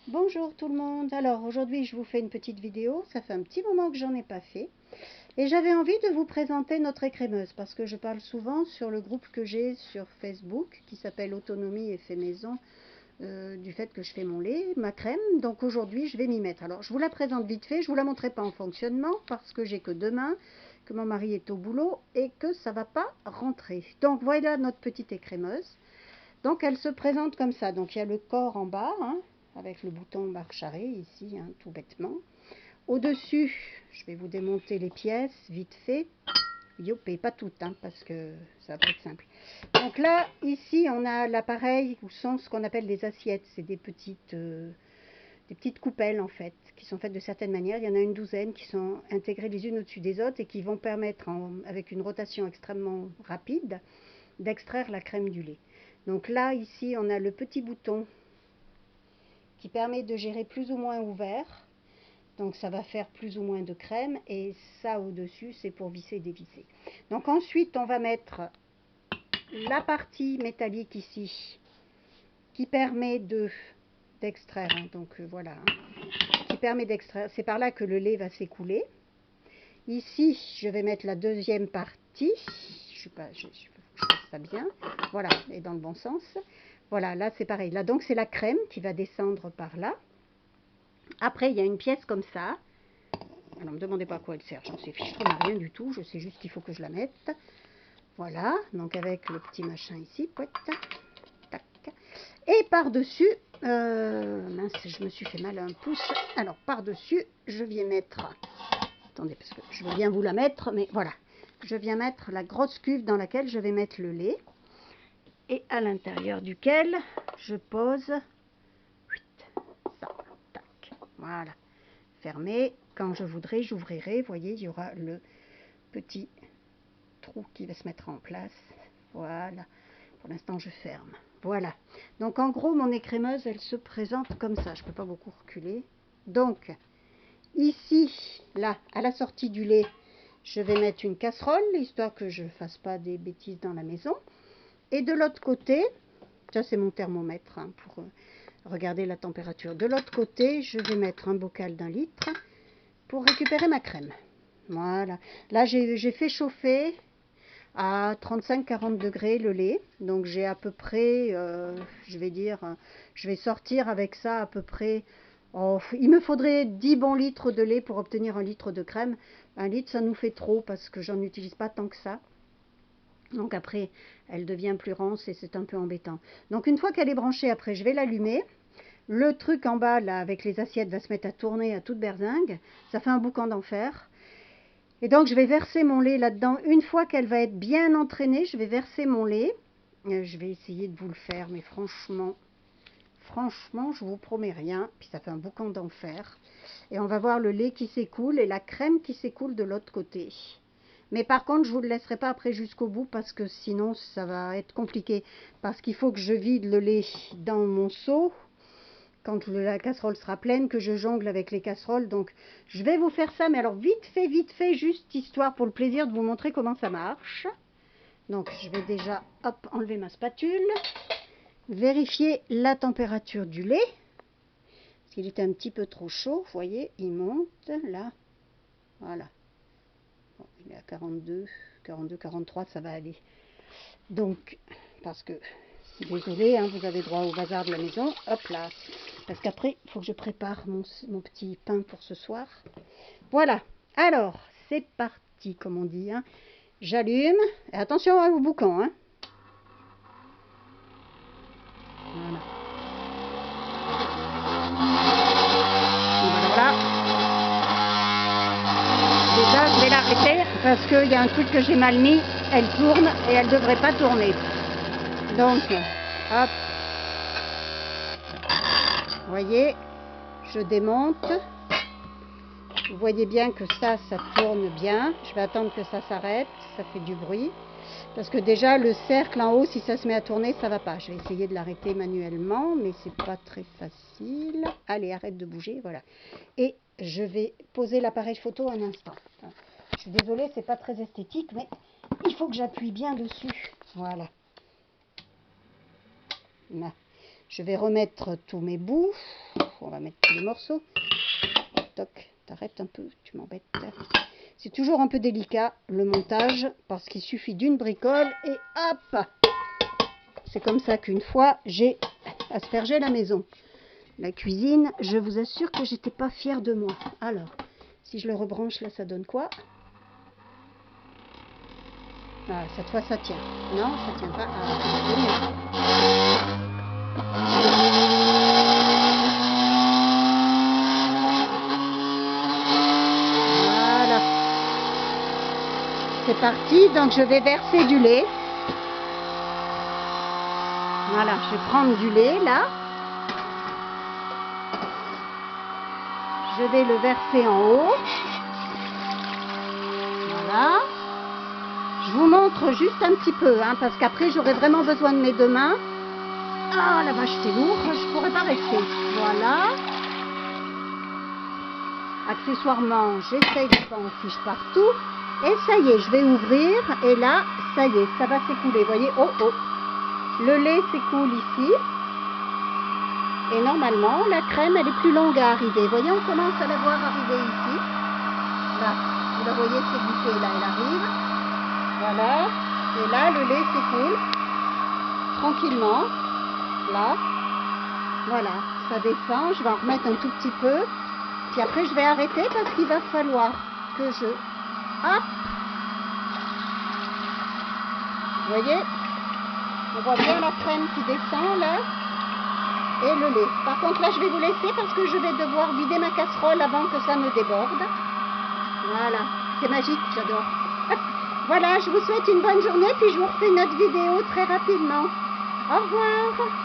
Bonjour tout le monde. Alors aujourd'hui je vous fais une petite vidéo, ça fait un petit moment que j'en ai pas fait et j'avais envie de vous présenter notre écrémeuse parce que je parle souvent sur le groupe que j'ai sur Facebook qui s'appelle Autonomie et fait maison du fait que je fais mon lait, ma crème, donc aujourd'hui je vais m'y mettre. Alors je vous la présente vite fait, je vous la montrerai pas en fonctionnement parce que j'ai que demain, que mon mari est au boulot et que ça va pas rentrer. Donc voilà notre petite écrémeuse. Donc elle se présente comme ça. Donc il y a le corps en bas, hein, avec le bouton marche arrêt ici, hein, tout bêtement. Au-dessus, je vais vous démonter les pièces vite fait. Yopé, pas toutes, hein, parce que ça va pas être simple. Donc là, ici, on a l'appareil où sont ce qu'on appelle des assiettes. C'est des petites coupelles en fait, qui sont faites de certaines manières. Il y en a une douzaine qui sont intégrées les unes au-dessus des autres et qui vont permettre, avec une rotation extrêmement rapide, d'extraire la crème du lait. Donc là, ici, on a le petit bouton qui permet de gérer plus ou moins ouvert. Donc ça va faire plus ou moins de crème. Et ça au-dessus, c'est pour visser et dévisser. Donc ensuite, on va mettre la partie métallique ici qui permet d'extraire. Hein, donc voilà. Hein, qui permet d'extraire. C'est par là que le lait va s'écouler. Ici, je vais mettre la deuxième partie. Je fasse ça bien. Voilà, et dans le bon sens. Voilà, là c'est pareil. Là donc c'est la crème qui va descendre par là. Après il y a une pièce comme ça. Alors ne me demandez pas à quoi elle sert, j'en sais fichtrement rien du tout. Je sais juste qu'il faut que je la mette. Voilà, donc avec le petit machin ici. Tac. Et par-dessus, mince, je me suis fait mal à un pouce. Alors par-dessus, je viens mettre... Attendez, parce que je veux bien vous la mettre, mais voilà. Je viens mettre la grosse cuve dans laquelle je vais mettre le lait. Et à l'intérieur duquel je pose ça, tac, voilà, fermé. Quand je voudrais, j'ouvrirai. Vous voyez, il y aura le petit trou qui va se mettre en place. Voilà, pour l'instant je ferme. Voilà, donc en gros mon écrémeuse elle se présente comme ça. Je ne peux pas beaucoup reculer. Donc ici, là, à la sortie du lait, je vais mettre une casserole, histoire que je ne fasse pas des bêtises dans la maison. Et de l'autre côté, ça c'est mon thermomètre hein, pour regarder la température. De l'autre côté, je vais mettre un bocal d'1 litre pour récupérer ma crème. Voilà. Là, j'ai fait chauffer à 35-40 degrés le lait. Donc j'ai à peu près, je vais dire, je vais sortir avec ça à peu près... Oh, il me faudrait 10 bons litres de lait pour obtenir 1 litre de crème. 1 litre, ça nous fait trop parce que j'en utilise pas tant que ça. Donc après, elle devient plus rance et c'est un peu embêtant. Donc une fois qu'elle est branchée, après, je vais l'allumer. Le truc en bas, là, avec les assiettes, va se mettre à tourner à toute berzingue. Ça fait un boucan d'enfer. Et donc, je vais verser mon lait là-dedans. Une fois qu'elle va être bien entraînée, je vais verser mon lait. Je vais essayer de vous le faire, mais franchement, je vous promets rien. Puis ça fait un boucan d'enfer. Et on va voir le lait qui s'écoule et la crème qui s'écoule de l'autre côté. Mais par contre, je ne vous le laisserai pas après jusqu'au bout parce que sinon, ça va être compliqué. Parce qu'il faut que je vide le lait dans mon seau quand la casserole sera pleine, que je jongle avec les casseroles. Donc, je vais vous faire ça, mais alors vite fait, juste histoire pour le plaisir de vous montrer comment ça marche. Donc, je vais déjà, hop, enlever ma spatule. Vérifier la température du lait. Parce qu'il était un petit peu trop chaud, vous voyez, il monte, là. Voilà. Bon, il est à 42, 43, ça va aller. Donc, parce que, désolé, hein, vous avez droit au bazar de la maison. Hop là. Parce qu'après, il faut que je prépare mon petit pain pour ce soir. Voilà. Alors, c'est parti, comme on dit. Hein. J'allume. Et attention au boucan. Hein. Voilà. Et voilà. Déjà, je vais l'arrêter parce qu'il y a un truc que j'ai mal mis. Elle tourne et elle ne devrait pas tourner. Donc, hop. Vous voyez, je démonte. Vous voyez bien que ça tourne bien. Je vais attendre que ça s'arrête. Ça fait du bruit. Parce que déjà, le cercle en haut, si ça se met à tourner, ça va pas. Je vais essayer de l'arrêter manuellement, mais c'est pas très facile. Allez, arrête de bouger, voilà. Et je vais poser l'appareil photo un instant. Je suis désolée, c'est pas très esthétique, mais il faut que j'appuie bien dessus. Voilà. Là. Je vais remettre tous mes bouts. On va mettre tous les morceaux. Toc, t'arrêtes un peu, tu m'embêtes. C'est toujours un peu délicat le montage parce qu'il suffit d'une bricole et hop! C'est comme ça qu'une fois j'ai aspergé la maison. La cuisine, je vous assure que j'étais pas fière de moi. Alors, si je le rebranche là, ça donne quoi? Ah, cette fois ça tient. Non, ça tient pas. Voilà. C'est parti. Donc je vais verser du lait. Voilà, je vais prendre du lait là. Je vais le verser en haut. Voilà. Je vous montre juste un petit peu, hein, parce qu'après j'aurai vraiment besoin de mes deux mains. Ah la vache, c'est lourd, je ne pourrais pas rester. Voilà. Accessoirement, j'essaye de ne pas en fiche partout. Et ça y est, je vais ouvrir. Et là, ça y est, ça va s'écouler. Vous voyez, oh oh. Le lait s'écoule ici. Et normalement, la crème, elle est plus longue à arriver. Vous voyez, on commence à la voir arriver ici. Là, vous la voyez s'égoutter, là, elle arrive. Voilà. Et là, le lait s'écoule. Tranquillement. Là. Voilà. Ça descend. Je vais en remettre un tout petit peu. Puis après, je vais arrêter parce qu'il va falloir que je... Hop. Vous voyez? On voit bien la crème qui descend, là. Et le lait. Par contre là je vais vous laisser parce que je vais devoir vider ma casserole avant que ça ne déborde. Voilà, c'est magique, j'adore. Voilà, je vous souhaite une bonne journée puis je vous refais une autre vidéo très rapidement. Au revoir.